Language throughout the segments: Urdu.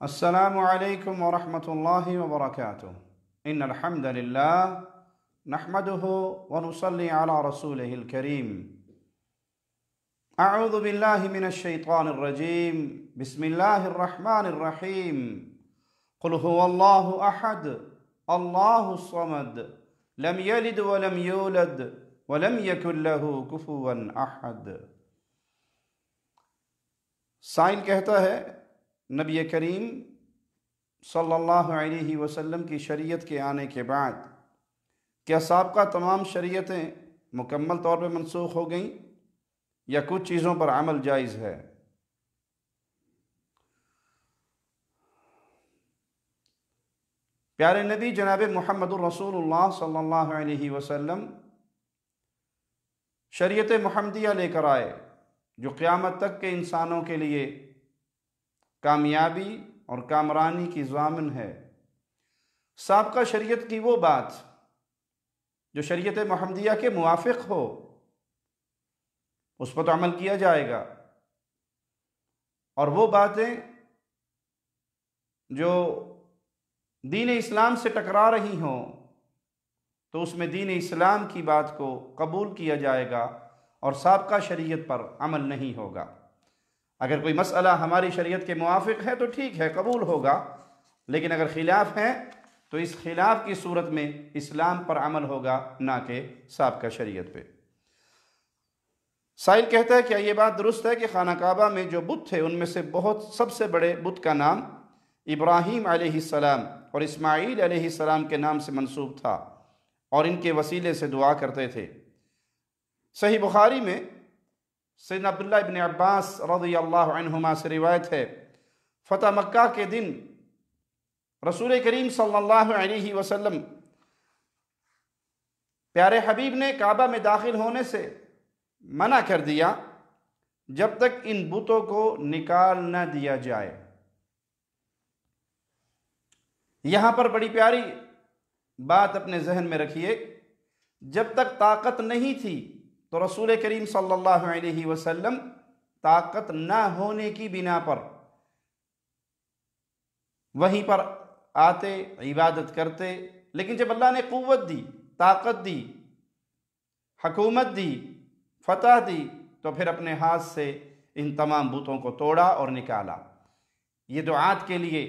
السلام علیکم ورحمۃ اللہ وبرکاتہ ان الحمد للہ نحمده ونصلی علی رسوله الکریم اعوذ باللہ من الشیطان الرجیم بسم اللہ الرحمن الرحیم قل هو اللہ احد اللہ الصمد لم یلد ولم یولد ولم یکن له کفوا احد۔ سائل کہتا ہے نبی کریم صلی اللہ علیہ وسلم کی شریعت کے آنے کے بعد کیا سابقہ تمام شریعتیں مکمل طور پہ منسوخ ہو گئیں یا کچھ چیزوں پر عمل جائز ہے؟ پیارے نبی جناب محمد الرسول اللہ صلی اللہ علیہ وسلم شریعت محمدیہ لے کر آئے جو قیامت تک کے انسانوں کے لیے کامیابی اور کامرانی کی ضامن ہے۔ سابقہ شریعت کی وہ بات جو شریعت محمدیہ کے موافق ہو اس پر تو عمل کیا جائے گا، اور وہ باتیں جو دین اسلام سے ٹکرا رہی ہوں تو اس میں دین اسلام کی بات کو قبول کیا جائے گا اور سابقہ شریعت پر عمل نہیں ہوگا۔ اگر کوئی مسئلہ ہماری شریعت کے موافق ہے تو ٹھیک ہے، قبول ہوگا، لیکن اگر خلاف ہے تو اس خلاف کی صورت میں اسلام پر عمل ہوگا نہ کہ سابقہ شریعت پہ۔ سائل کہتا ہے کیا یہ بات درست ہے کہ خانہ کعبہ میں جو بت تھے ان میں سے سب سے بڑے بت کا نام ابراہیم علیہ السلام اور اسماعیل علیہ السلام کے نام سے منسوب تھا اور ان کے وسیلے سے دعا کرتے تھے؟ صحیح بخاری میں سیدنا عبداللہ ابن عباس رضی اللہ عنہما سے روایت ہے، فتح مکہ کے دن رسول کریم صلی اللہ علیہ وسلم پیارے حبیب نے کعبہ میں داخل ہونے سے منع کر دیا جب تک ان بتوں کو نکال نہ دیا جائے۔ یہاں پر بڑی پیاری بات اپنے ذہن میں رکھیے، جب تک طاقت نہیں تھی تو رسول کریم صلی اللہ علیہ وسلم طاقت نہ ہونے کی بنا پر وہیں پر آتے، عبادت کرتے، لیکن جب اللہ نے قوت دی، طاقت دی، حکومت دی، فتح دی تو پھر اپنے ہاتھ سے ان تمام بتوں کو توڑا اور نکالا۔ یہ دعات کے لیے،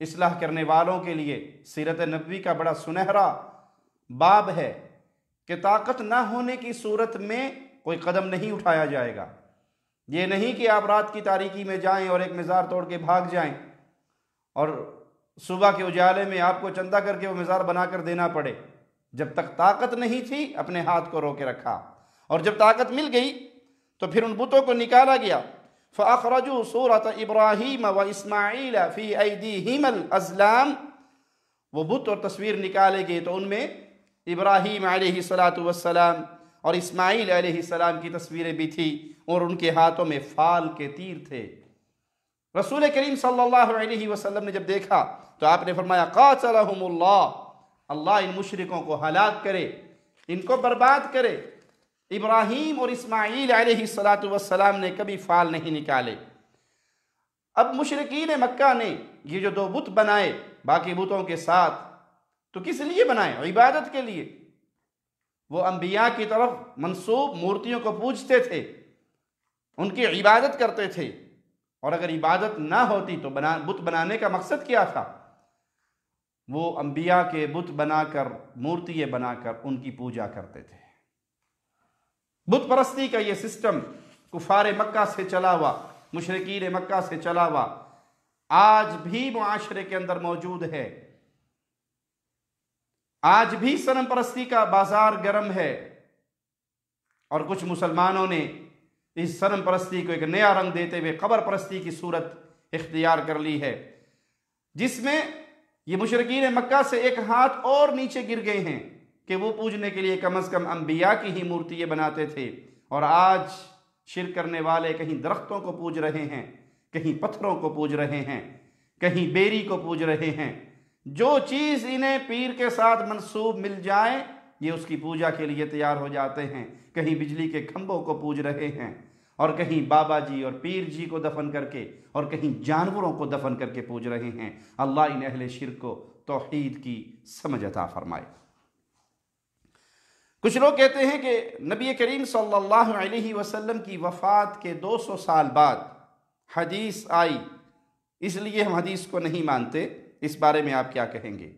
اصلاح کرنے والوں کے لیے سیرت نبوی کا بڑا سنہرا باب ہے کہ طاقت نہ ہونے کی صورت میں کوئی قدم نہیں اٹھایا جائے گا۔ یہ نہیں کہ آپ رات کی تاریکی میں جائیں اور ایک مزار توڑ کے بھاگ جائیں اور صبح کے اجالے میں آپ کو چندہ کر کے وہ مزار بنا کر دینا پڑے۔ جب تک طاقت نہیں تھی اپنے ہاتھ کو روکے رکھا، اور جب طاقت مل گئی تو پھر ان بتوں کو نکالا گیا۔ فَأَخْرَجُوا صُورَةَ إِبْرَاهِيمَ وَإِسْمَاعِيلَ فِي أَيْدِيهِمَا الْأَزْلَامِ، وہ بت اور تصویر نکالے گئے تو ان میں ابراہیم علیہ السلام اور اسماعیل علیہ السلام کی تصویریں بھی تھی اور ان کے ہاتھوں میں فال کے تیر تھے۔ رسول کریم صلی اللہ علیہ وسلم نے جب دیکھا تو آپ نے فرمایا قاتلہم اللہ، اللہ ان مشرکوں کو ہلاک کرے، ان کو برباد کرے۔ ابراہیم اور اسماعیل علیہ السلام نے کبھی فال نہیں نکالے۔ اب مشرکین مکہ نے یہ جو دو بت بنائے باقی بتوں کے ساتھ، تو کس لیے بنائے؟ عبادت کے لیے۔ وہ انبیاء کی طرف منسوب مورتیوں کو پوجتے تھے، ان کی عبادت کرتے تھے، اور اگر عبادت نہ ہوتی تو بت بنانے کا مقصد کیا تھا؟ وہ انبیاء کے بت بنا کر، مورتیے بنا کر ان کی پوجا کرتے تھے۔ بت پرستی کا یہ سسٹم کفار مکہ سے چلا ہوا، مشرکین مکہ سے چلا ہوا، آج بھی معاشرے کے اندر موجود ہے۔ آج بھی صنم پرستی کا بازار گرم ہے، اور کچھ مسلمانوں نے اس صنم پرستی کو ایک نیا رنگ دیتے ہوئے قبر پرستی کی صورت اختیار کر لی ہے، جس میں یہ مشرکین مکہ سے ایک ہاتھ اور نیچے گر گئے ہیں کہ وہ پوجنے کے لیے کم از کم انبیاء کی ہی مورتیاں بناتے تھے، اور آج شرک کرنے والے کہیں درختوں کو پوج رہے ہیں، کہیں پتھروں کو پوج رہے ہیں، کہیں بیری کو پوج رہے ہیں۔ جو چیز انہیں پیر کے ساتھ منسوب مل جائے یہ اس کی پوجا کے لیے تیار ہو جاتے ہیں۔ کہیں بجلی کے کھمبوں کو پوج رہے ہیں، اور کہیں بابا جی اور پیر جی کو دفن کر کے اور کہیں جانوروں کو دفن کر کے پوج رہے ہیں۔ اللہ ان اہل شرک کو توحید کی سمجھ عطا فرمائے۔ کچھ لوگ کہتے ہیں کہ نبی کریم صلی اللہ علیہ وسلم کی وفات کے 200 سال بعد حدیث آئی، اس لیے ہم حدیث کو نہیں مانتے۔ اس بارے میں آپ کیا کہیں گے؟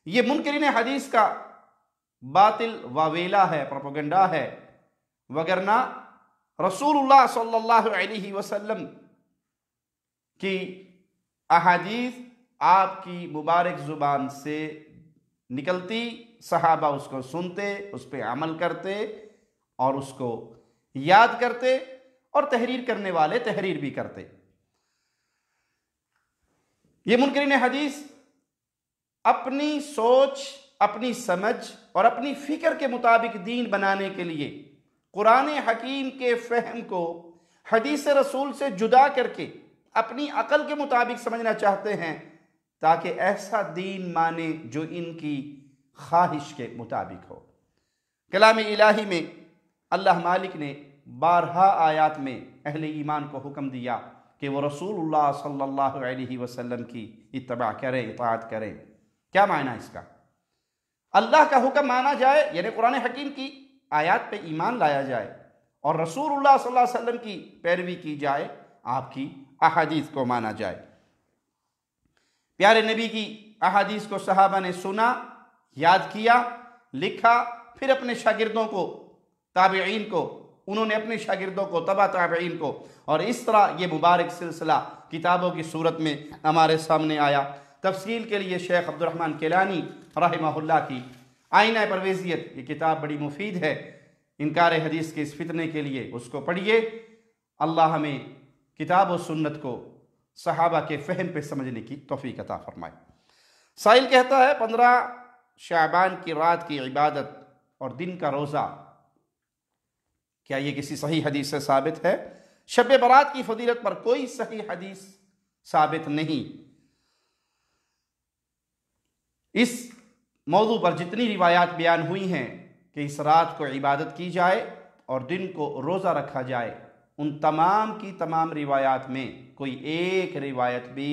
یہ منکرین حدیث کا باطل واویلا ہے، پروپیگنڈا ہے، وگرنہ رسول اللہ صلی اللہ علیہ وسلم کی احادیث آپ کی مبارک زبان سے نکلتی، صحابہ اس کو سنتے، اس پہ عمل کرتے اور اس کو یاد کرتے، اور تحریر کرنے والے تحریر بھی کرتے۔ یہ منکرین حدیث اپنی سوچ، اپنی سمجھ اور اپنی فکر کے مطابق دین بنانے کے لیے قرآن حکیم کے فہم کو حدیث رسول سے جدا کر کے اپنی عقل کے مطابق سمجھنا چاہتے ہیں، تاکہ ایسا دین مانے جو ان کی خواہش کے مطابق ہو۔ کلام الہی میں اللہ مالک نے بارہا آیات میں اہل ایمان کو حکم دیا کہ وہ رسول اللہ صلی اللہ علیہ وسلم کی اتباع کریں، اطاعت کریں۔ کیا معنی اس کا؟ اللہ کا حکم مانا جائے، یعنی قرآن حکیم کی آیات پہ ایمان لایا جائے، اور رسول اللہ صلی اللہ علیہ وسلم کی پیروی کی جائے، آپ کی احادیث کو مانا جائے۔ پیارے نبی کی احادیث کو صحابہ نے سنا، یاد کیا، لکھا، پھر اپنے شاگردوں کو، تابعین کو، انہوں نے اپنے شاگردوں کو، تبع تابعین کو، اور اس طرح یہ مبارک سلسلہ کتابوں کی صورت میں ہمارے سامنے آیا۔ تفصیل کے لیے شیخ عبد الرحمن کیلانی رحمہ اللہ کی آئینہ پرویزیت، یہ کتاب بڑی مفید ہے انکار حدیث کے اس فتنے کے لیے، اس کو پڑھیے۔ اللہ ہمیں کتاب و سنت کو صحابہ کے فہم پہ سمجھنے کی توفیق عطا فرمائے۔ سائل کہتا ہے 15 شعبان کی رات کی عبادت اور دن کا روزہ، کیا یہ کسی صحیح حدیث سے ثابت ہے؟ شب برات کی فضیلت پر کوئی صحیح حدیث ثابت نہیں۔ اس موضوع پر جتنی روایات بیان ہوئی ہیں کہ اس رات کو عبادت کی جائے اور دن کو روزہ رکھا جائے، ان تمام کی تمام روایات میں کوئی ایک روایت بھی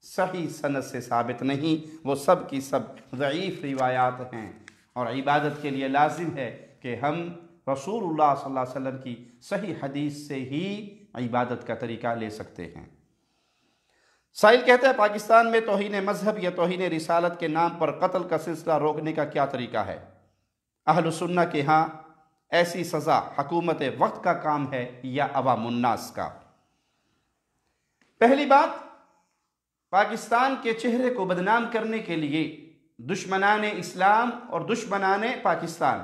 صحیح سند سے ثابت نہیں، وہ سب کی سب ضعیف روایات ہیں، اور عبادت کے لیے لازم ہے کہ ہم رسول اللہ صلی اللہ علیہ وسلم کی صحیح حدیث سے ہی عبادت کا طریقہ لے سکتے ہیں۔ سائل کہتے ہیں پاکستان میں توہین مذہب یا توہین رسالت کے نام پر قتل کا سلسلہ روکنے کا کیا طریقہ ہے؟ اہل سنہ کے ہاں ایسی سزا حکومت وقت کا کام ہے یا عوام الناس کا؟ پہلی بات، پاکستان کے چہرے کو بدنام کرنے کے لیے دشمنان اسلام اور دشمنان پاکستان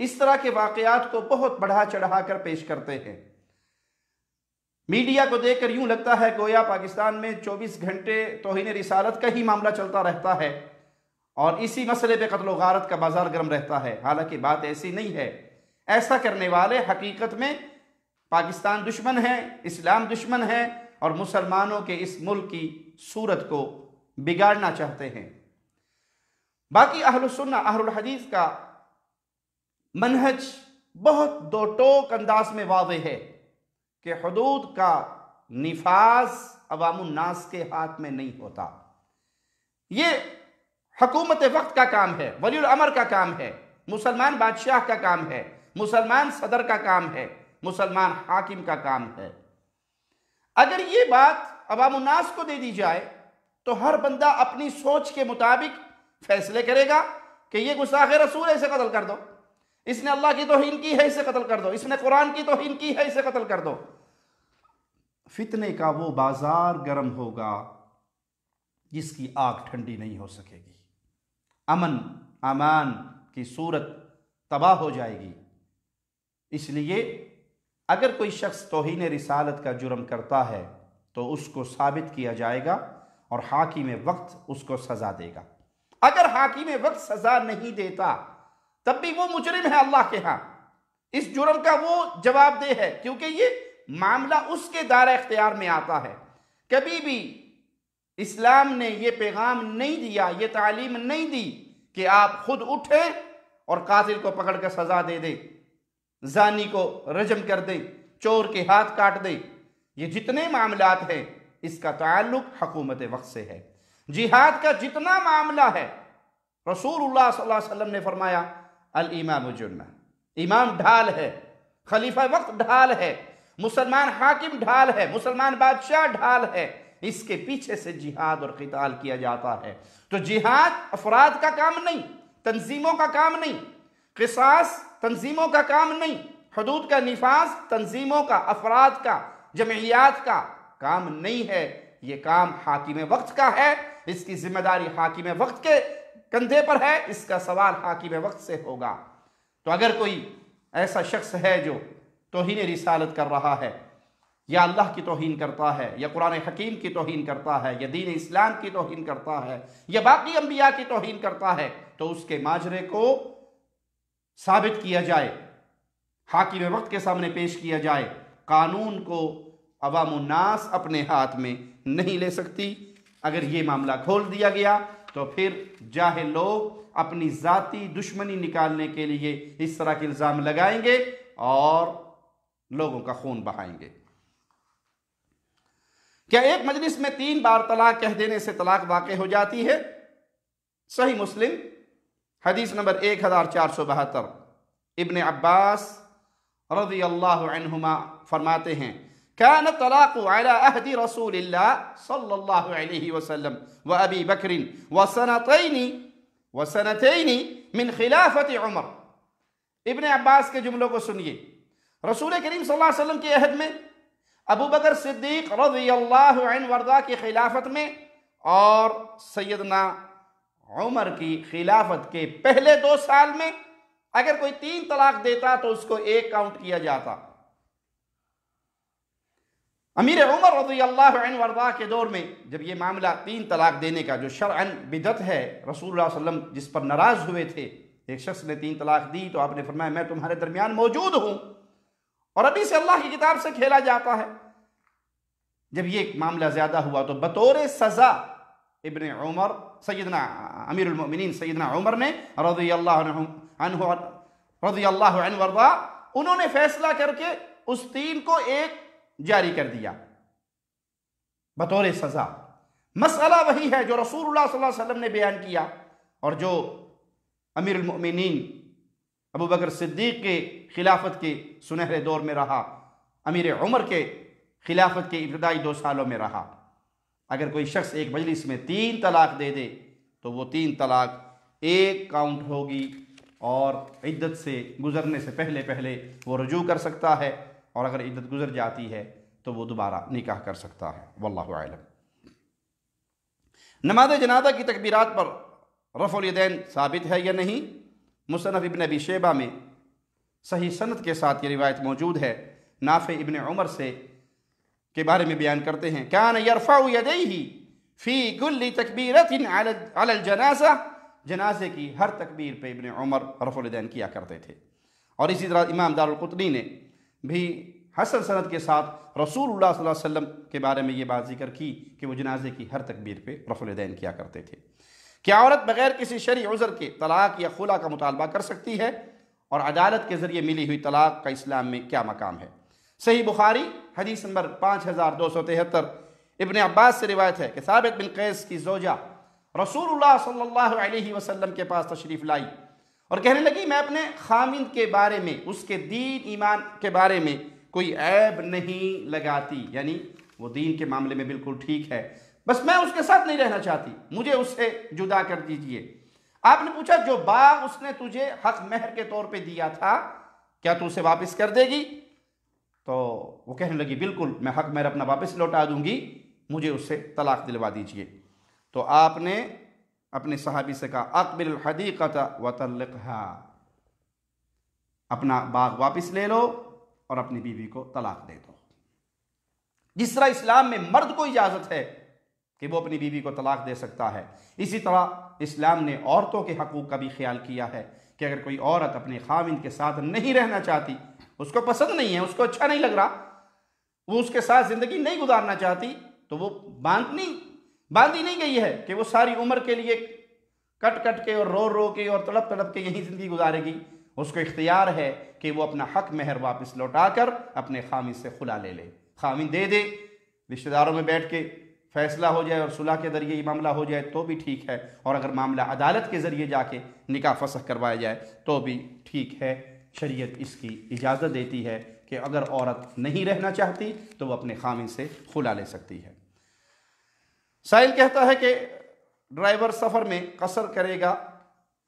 اس طرح کے واقعات کو بہت بڑھا چڑھا کر پیش کرتے ہیں۔ میڈیا کو دیکھ کر یوں لگتا ہے گویا پاکستان میں 24 گھنٹے توہین رسالت کا ہی معاملہ چلتا رہتا ہے اور اسی مسئلے پہ قتل و غارت کا بازار گرم رہتا ہے، حالانکہ بات ایسی نہیں ہے۔ ایسا کرنے والے حقیقت میں پاکستان دشمن ہیں، اسلام دشمن ہے، اور مسلمانوں کے اس ملک کی صورت کو بگاڑنا چاہتے ہیں۔ باقی اہل السنہ اہل الحدیث کا منہج بہت دو ٹوک انداز میں واضح ہے کہ حدود کا نفاذ عوام الناس کے ہاتھ میں نہیں ہوتا۔ یہ حکومت وقت کا کام ہے، ولی الامر کا کام ہے، مسلمان بادشاہ کا کام ہے، مسلمان صدر کا کام ہے، مسلمان حاکم کا کام ہے۔ اگر یہ بات عوام الناس کو دے دی جائے تو ہر بندہ اپنی سوچ کے مطابق فیصلے کرے گا کہ یہ گستاخ رسول ہے، اسے قتل کر دو، اس نے اللہ کی توہین کی ہے، اسے قتل کر دو، اس نے قرآن کی توہین کی ہے، اسے قتل کر دو۔ فتنے کا وہ بازار گرم ہوگا جس کی آگ ٹھنڈی نہیں ہو سکے گی، امن امان کی صورت تباہ ہو جائے گی۔ اس لیے اگر کوئی شخص توہین رسالت کا جرم کرتا ہے تو اس کو ثابت کیا جائے گا اور حاکم وقت اس کو سزا دے گا۔ اگر حاکم وقت سزا نہیں دیتا تب بھی وہ مجرم ہے اللہ کے ہاں، اس جرم کا وہ جواب دہ ہے، کیونکہ یہ معاملہ اس کے دائرہ اختیار میں آتا ہے۔ کبھی بھی اسلام نے یہ پیغام نہیں دیا، یہ تعلیم نہیں دی کہ آپ خود اٹھیں اور قاتل کو پکڑ کر سزا دے دیں، زانی کو رجم کر دیں، چور کے ہاتھ کاٹ دے، یہ جتنے معاملات ہیں اس کا تعلق حکومت وقت سے ہے۔ جہاد کا جتنا معاملہ ہے، رسول اللہ صلی اللہ علیہ وسلم نے فرمایا الامام جنہ، امام ڈھال ہے، خلیفہ وقت ڈھال ہے، مسلمان حاکم ڈھال ہے، مسلمان بادشاہ ڈھال ہے، اس کے پیچھے سے جہاد اور قتال کیا جاتا ہے۔ تو جہاد افراد کا کام نہیں، تنظیموں کا کام نہیں، قصاص تنظیموں کا کام نہیں، حدود کا نفاذ تنظیموں کا، افراد کا، جمعیات کا کام نہیں ہے، یہ کام حاکم وقت کا ہے، اس کی ذمہ داری حاکم وقت کے کندھے پر ہے، اس کا سوال حاکم وقت سے ہوگا۔ تو اگر کوئی ایسا شخص ہے جو توہین رسالت کر رہا ہے، یا اللہ کی توہین کرتا ہے، یا قرآن حکیم کی توہین کرتا ہے، یا دین اسلام کی توہین کرتا ہے، یا باقی انبیاء کی توہین کرتا ہے، تو اس کے ماجرے کو ثابت کیا جائے، حاکم وقت کے سامنے پیش کیا جائے۔ قانون کو عوام الناس اپنے ہاتھ میں نہیں لے سکتی۔ اگر یہ معاملہ کھول دیا گیا تو پھر جاہل لوگ اپنی ذاتی دشمنی نکالنے کے لیے اس طرح کے الزام لگائیں گے اور لوگوں کا خون بہائیں گے۔ کیا ایک مجلس میں 3 بار طلاق کہہ دینے سے طلاق واقع ہو جاتی ہے؟ صحیح مسلم حدیث نمبر 1472، ابن عباس رضی اللہ عنہما فرماتے ہیں كان الطلاق على عهد رسول الله صلی اللہ علیہ وسلم وابی بکر وسنتين من خلافت عمر۔ ابن عباس کے جملوں کو سنیے، رسول کریم صلی اللہ علیہ وسلم کے عہد میں، ابو بکر صدیق رضی اللہ عنہ وارضاہ کی خلافت میں، اور سیدنا عمر کی خلافت کے پہلے 2 سال میں اگر کوئی 3 طلاق دیتا تو اس کو 1 کاؤنٹ کیا جاتا۔ امیر عمر رضی اللہ عنہ وارضاہ کے دور میں جب یہ معاملہ 3 طلاق دینے کا جو شرعاً بدعت ہے، رسول اللہ صلی اللہ علیہ وسلم جس پر ناراض ہوئے تھے، ایک شخص نے 3 طلاق دی تو آپ نے فرمایا میں تمہارے درمیان موجود ہوں اور ابھی سے اللہ کی کتاب سے کھیلا جاتا ہے۔ جب یہ معاملہ زیادہ ہوا تو بطور سزا ابن عمر، سیدنا امیر المؤمنین سیدنا عمر نے رضی اللہ عنہ وارضاہ، انہوں نے فیصلہ کر کے اس 3 کو 1 جاری کر دیا بطور سزا۔ مسئلہ وہی ہے جو رسول اللہ صلی اللہ علیہ وسلم نے بیان کیا اور جو امیر المؤمنین ابو بکر صدیق کے خلافت کے سنہرے دور میں رہا، امیر عمر کے خلافت کے ابتدائی 2 سالوں میں رہا۔ اگر کوئی شخص ایک مجلس میں 3 طلاق دے دے تو وہ 3 طلاق 1 کاؤنٹ ہوگی اور عدت سے گزرنے سے پہلے وہ رجوع کر سکتا ہے، اور اگر عدت گزر جاتی ہے تو وہ دوبارہ نکاح کر سکتا ہے۔ واللہ اعلم۔ نماز جنازہ کی تکبیرات پر رفع الیدین ثابت ہے یا نہیں؟ مصنف ابن ابی شیبہ میں صحیح سند کے ساتھ یہ روایت موجود ہے۔ نافع ابن عمر سے کے بارے میں بیان کرتے ہیں کان یرفع یدیہ فی کل تکبیرۃ علی الجنازہ، جنازے کی ہر تکبیر پہ ابن عمر رفع الیدین کیا کرتے تھے۔ اور اسی طرح امام دارالقطنی نے بھی حسن سند کے ساتھ رسول اللہ صلی اللہ علیہ وسلم کے بارے میں یہ بات ذکر کی کہ وہ جنازے کی ہر تکبیر پہ رفع الیدین کیا کرتے تھے۔ کیا عورت بغیر کسی شرعی عذر کے طلاق یا خلع کا مطالبہ کر سکتی ہے؟ اور عدالت کے ذریعے ملی ہوئی طلاق کا اسلام میں کیا مقام ہے؟ صحیح بخاری حدیث نمبر 5273، ابن عباس سے روایت ہے کہ ثابت بن قیس کی زوجہ رسول اللہ صلی اللہ علیہ وسلم کے پاس تشریف لائی اور کہنے لگی میں اپنے خامند کے بارے میں، اس کے دین ایمان کے بارے میں کوئی عیب نہیں لگاتی، یعنی وہ دین کے معاملے میں بالکل ٹھیک ہے، بس میں اس کے ساتھ نہیں رہنا چاہتی، مجھے اس سے جدا کر دیجئے۔ آپ نے پوچھا جو باغ اس نے تجھے حق مہر کے طور پہ دیا تھا کیا تو اسے واپس کر دے گی؟ تو وہ کہنے لگی بالکل میں حق مہر اپنا واپس لوٹا دوں گی، مجھے اس سے طلاق دلوا دیجئے۔ تو آپ نے اپنے صحابی سے کہا اقبل الحدیقۃ وطلقھا، اپنا باغ واپس لے لو اور اپنی بیوی کو طلاق دے دو۔ جس طرح اسلام میں مرد کو اجازت ہے کہ وہ اپنی بیوی کو طلاق دے سکتا ہے، اسی طرح اسلام نے عورتوں کے حقوق کا بھی خیال کیا ہے کہ اگر کوئی عورت اپنے خاوند کے ساتھ نہیں رہنا چاہتی، اس کو پسند نہیں ہے، اس کو اچھا نہیں لگ رہا، وہ اس کے ساتھ زندگی نہیں گزارنا چاہتی، تو وہ باندھی نہیں گئی ہے کہ وہ ساری عمر کے لیے کٹ کٹ کے اور رو رو کے اور تڑپ تڑپ کے یہی زندگی گزارے گی۔ اس کو اختیار ہے کہ وہ اپنا حق مہر واپس لوٹا کر اپنے خامد سے خلا لے لے، خامد دے دے، رشتہ داروں میں بیٹھ کے فیصلہ ہو جائے اور صلح کے ذریعے یہ معاملہ ہو جائے تو بھی ٹھیک ہے، اور اگر معاملہ عدالت کے ذریعے جا کے نکاح فسخ کروایا جائے تو بھی ٹھیک ہے۔ شریعت اس کی اجازت دیتی ہے کہ اگر عورت نہیں رہنا چاہتی تو وہ اپنے خامد سے خلا لے سکتی ہے۔ سائل کہتا ہے کہ ڈرائیور سفر میں قصر کرے گا،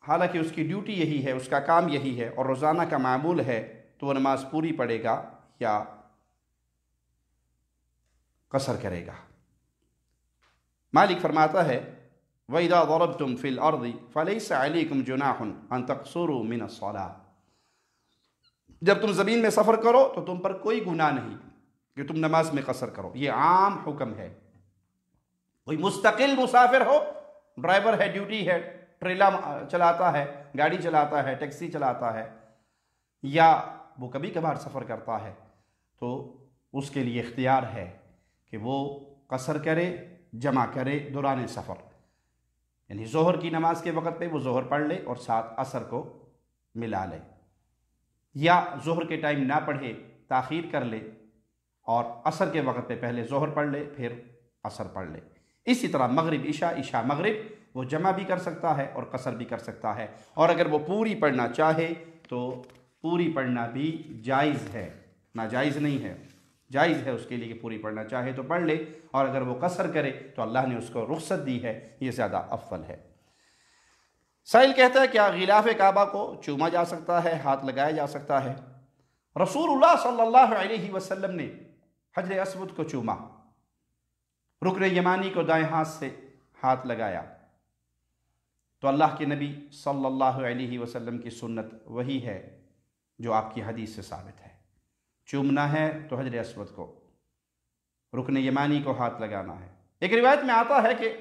حالانکہ اس کی ڈیوٹی یہی ہے، اس کا کام یہی ہے اور روزانہ کا معمول ہے، تو وہ نماز پوری پڑھے گا یا قصر کرے گا؟ مالک فرماتا ہے وَإِذَا ضَرَبْتُمْ فِي الْأَرْضِ فَلَيْسَ عَلَيْكُمْ جُنَاحٌ أَن تَقْصُرُوا مِنَ الصَّلَاةِ، جب تم زمین میں سفر کرو تو تم پر کوئی گناہ نہیں کہ تم نماز میں قصر کرو، یہ عام حکم ہے۔ کوئی مستقل مسافر ہو، ڈرائیور ہے، ڈیوٹی ہے، ٹریلا چلاتا ہے، گاڑی چلاتا ہے، ٹیکسی چلاتا ہے، یا وہ کبھی کبھار سفر کرتا ہے، تو اس کے لیے اختیار ہے کہ وہ قصر کرے، جمع کرے دوران سفر، یعنی ظہر کی نماز کے وقت پہ وہ ظہر پڑھ لے اور ساتھ عصر کو ملا لے، یا ظہر کے ٹائم نہ پڑھے، تاخیر کر لے اور عصر کے وقت پہ پہلے ظہر پڑھ لے پھر عصر پڑھ لے۔ اسی طرح مغرب عشاء، عشاء مغرب وہ جمع بھی کر سکتا ہے اور قصر بھی کر سکتا ہے، اور اگر وہ پوری پڑھنا چاہے تو پوری پڑھنا بھی جائز ہے، ناجائز نہیں ہے، جائز ہے اس کے لیے کہ پوری پڑھنا چاہے تو پڑھ لے، اور اگر وہ قصر کرے تو اللہ نے اس کو رخصت دی ہے، یہ زیادہ افضل ہے۔ سائل کہتا ہے کیا غلاف کعبہ کو چوما جا سکتا ہے، ہاتھ لگایا جا سکتا ہے؟ رسول اللہ صلی اللہ علیہ وسلم نے حجر اسود کو چوما، رکن یمانی کو دائیں ہاتھ سے ہاتھ لگایا، تو اللہ کے نبی صلی اللہ علیہ وسلم کی سنت وہی ہے جو آپ کی حدیث سے ثابت ہے۔ چومنا ہے تو حجر اسود کو، رکن یمانی کو ہاتھ لگانا ہے۔ ایک روایت میں آتا ہے کہ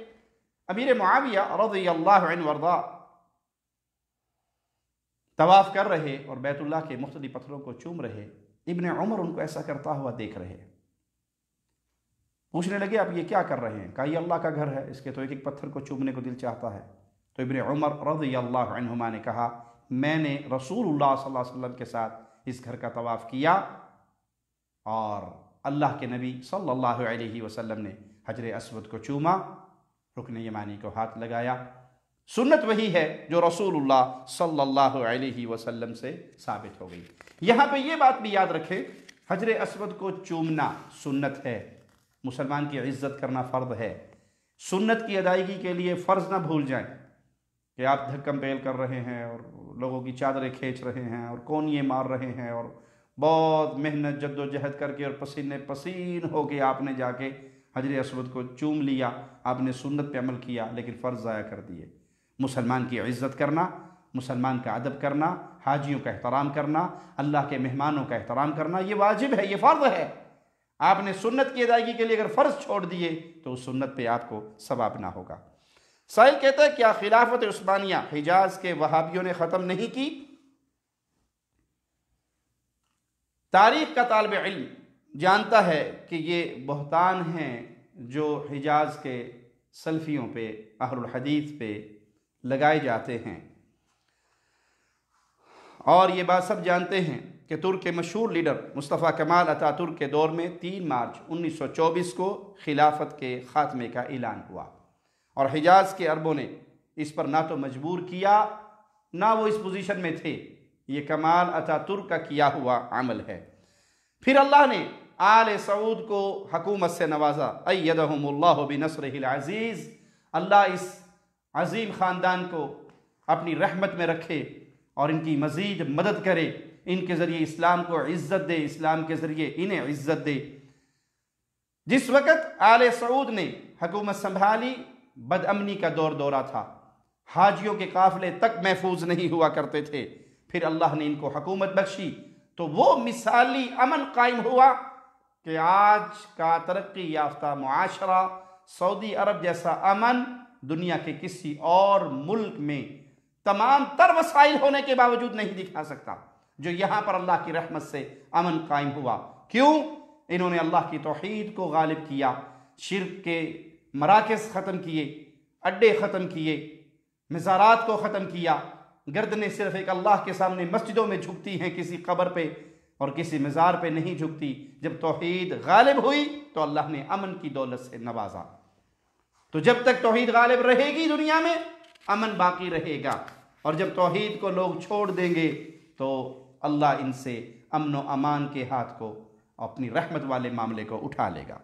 امیر معاویہ رضی اللہ عنہ وارضاہ طواف کر رہے اور بیت اللہ کے مختلف پتھروں کو چوم رہے، ابن عمر ان کو ایسا کرتا ہوا دیکھ رہے، پوچھنے لگے آپ یہ کیا کر رہے ہیں؟ کہا یہ اللہ کا گھر ہے، اس کے تو ایک ایک پتھر کو چومنے کو دل چاہتا ہے۔ تو ابن عمر رضی اللہ عنہما نے کہا میں نے رسول اللہ صلی اللہ علیہ وسلم کے ساتھ اس گھر کا طواف کیا اور اللہ کے نبی صلی اللہ علیہ وسلم نے حجر اسود کو چوما، رکن یمانی کو ہاتھ لگایا۔ سنت وہی ہے جو رسول اللہ صلی اللہ علیہ وسلم سے ثابت ہو گئی۔ یہاں پہ یہ بات بھی یاد رکھیں، حجر اسود کو چومنا سنت ہے، مسلمان کی عزت کرنا فرض ہے۔ سنت کی ادائیگی کے لیے فرض نہ بھول جائیں کہ آپ دھکم بیل کر رہے ہیں اور لوگوں کی چادریں کھینچ رہے ہیں اور کونیے مار رہے ہیں اور بہت محنت جد و جہد کر کے اور پسینے پسین ہو کے آپ نے جا کے حجر اسود کو چوم لیا، آپ نے سنت پہ عمل کیا لیکن فرض ضائع کر دیے۔ مسلمان کی عزت کرنا، مسلمان کا ادب کرنا، حاجیوں کا احترام کرنا، اللہ کے مہمانوں کا احترام کرنا، یہ واجب ہے، یہ فرض ہے۔ آپ نے سنت کی ادائیگی کے لیے اگر فرض چھوڑ دیے تو اس سنت پہ آپ کو ثواب نہ ہوگا۔ سائل کہتا ہے کیا خلافت عثمانیہ حجاز کے وہابیوں نے ختم نہیں کی؟ تاریخ کا طالب علم جانتا ہے کہ یہ بہتان ہیں جو حجاز کے سلفیوں پہ، اہل الحدیث پہ لگائے جاتے ہیں، اور یہ بات سب جانتے ہیں کہ ترک کے مشہور لیڈر مصطفیٰ کمال اتا ترک کے دور میں 3 مارچ 1924 کو خلافت کے خاتمے کا اعلان ہوا، اور حجاز کے عربوں نے اس پر نہ تو مجبور کیا نہ وہ اس پوزیشن میں تھے، یہ کمال اتا ترک کا کیا ہوا عمل ہے۔ پھر اللہ نے آل سعود کو حکومت سے نوازا، ایدہم اللہ بنصرہ العزیز، اللہ اس عظیم خاندان کو اپنی رحمت میں رکھے اور ان کی مزید مدد کرے، ان کے ذریعے اسلام کو عزت دے، اسلام کے ذریعے انہیں عزت دے۔ جس وقت آل سعود نے حکومت سنبھالی بد امنی کا دورہ تھا، حاجیوں کے قافلے تک محفوظ نہیں ہوا کرتے تھے، پھر اللہ نے ان کو حکومت بخشی تو وہ مثالی امن قائم ہوا کہ آج کا ترقی یافتہ معاشرہ، سعودی عرب جیسا امن دنیا کے کسی اور ملک میں تمام تر وسائل ہونے کے باوجود نہیں دکھا سکتا جو یہاں پر اللہ کی رحمت سے امن قائم ہوا۔ کیوں؟ انہوں نے اللہ کی توحید کو غالب کیا، شرک کے مراکز ختم کیے، اڈے ختم کیے، مزارات کو ختم کیا، گردنیں صرف ایک اللہ کے سامنے مسجدوں میں جھکتی ہیں، کسی قبر پہ اور کسی مزار پہ نہیں جھکتی۔ جب توحید غالب ہوئی تو اللہ نے امن کی دولت سے نوازا۔ تو جب تک توحید غالب رہے گی دنیا میں، امن باقی رہے گا، اور جب توحید کو لوگ چھوڑ دیں گے تو اللہ ان سے امن و امان کے ہاتھ کو، اپنی رحمت والے معاملے کو اٹھا لے گا۔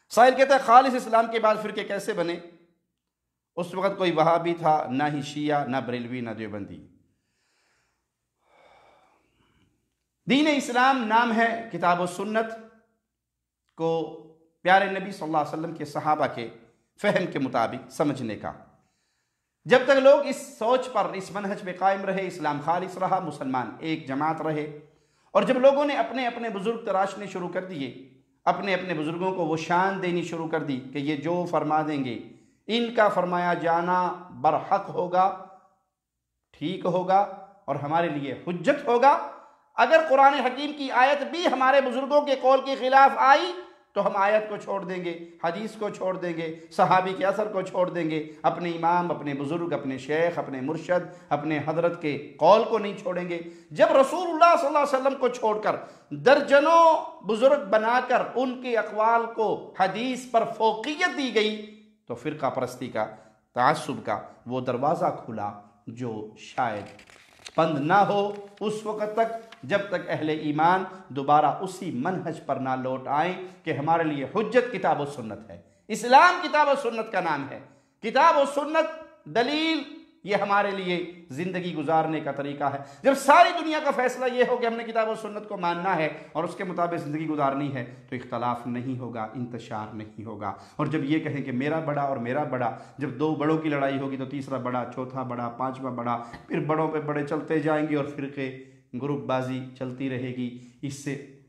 سائل کہتا ہے خالص اسلام کے بعد فرقے کیسے بنے؟ اس وقت کوئی وہابی تھا، نہ ہی شیعہ، نہ بریلوی، نہ دیوبندی۔ دین اسلام نام ہے کتاب و سنت کو پیارے نبی صلی اللہ علیہ وسلم کے صحابہ کے فہم کے مطابق سمجھنے کا۔ جب تک لوگ اس سوچ پر، اس منہج پہ قائم رہے، اسلام خالص رہا، مسلمان ایک جماعت رہے۔ اور جب لوگوں نے اپنے اپنے بزرگ تراشنے شروع کر دیے، اپنے اپنے بزرگوں کو وہ شان دینی شروع کر دی کہ یہ جو فرما دیں گے ان کا فرمایا جانا برحق ہوگا، ٹھیک ہوگا اور ہمارے لیے حجت ہوگا۔ اگر قرآن حکیم کی آیت بھی ہمارے بزرگوں کے قول کے خلاف آئی تو ہم آیت کو چھوڑ دیں گے، حدیث کو چھوڑ دیں گے، صحابی کے اثر کو چھوڑ دیں گے، اپنے امام، اپنے بزرگ، اپنے شیخ، اپنے مرشد، اپنے حضرت کے قول کو نہیں چھوڑیں گے۔ جب رسول اللہ صلی اللہ علیہ وسلم کو چھوڑ کر درجنوں بزرگ بنا کر ان کے اقوال کو حدیث پر فوقیت دی گئی تو فرقہ پرستی کا، تعصب کا وہ دروازہ کھلا جو شاید بند نہ ہو اس وقت تک جب تک اہل ایمان دوبارہ اسی منہج پر نہ لوٹ آئیں کہ ہمارے لیے حجت کتاب و سنت ہے۔ اسلام کتاب و سنت کا نام ہے۔ کتاب و سنت، دلیل، یہ ہمارے لیے زندگی گزارنے کا طریقہ ہے۔ جب ساری دنیا کا فیصلہ یہ ہو کہ ہم نے کتاب و سنت کو ماننا ہے اور اس کے مطابق زندگی گزارنی ہے تو اختلاف نہیں ہوگا، انتشار نہیں ہوگا۔ اور جب یہ کہیں کہ میرا بڑا اور میرا بڑا، جب دو بڑوں کی لڑائی ہوگی تو تیسرا بڑا، چوتھا بڑا، پانچواں بڑا، پھر بڑوں پہ بڑے چلتے جائیں گے اور فرقے گروپ بازی چلتی رہے گی۔ اس سے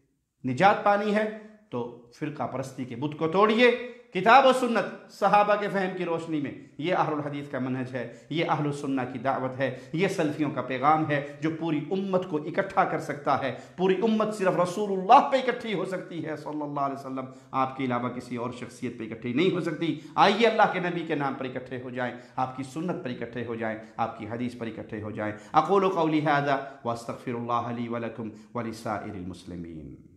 نجات پانی ہے تو فرقہ پرستی کے بت کو توڑیے۔ کتاب و سنت صحابہ کے فہم کی روشنی میں یہ اہل الحدیث کا منہج ہے، یہ اہل السنہ کی دعوت ہے، یہ سلفیوں کا پیغام ہے جو پوری امت کو اکٹھا کر سکتا ہے۔ پوری امت صرف رسول اللہ پہ اکٹھی ہو سکتی ہے صلی اللہ علیہ وسلم، آپ کے علاوہ کسی اور شخصیت پہ اکٹھی نہیں ہو سکتی۔ آئیے اللہ کے نبی کے نام پر اکٹھے ہو جائیں، آپ کی سنت پر اکٹھے ہو جائیں، آپ کی حدیث پر اکٹھے ہو جائیں۔ اقول قولی ھذا واستغفر اللہ لی ولکم ولسائر المسلمین۔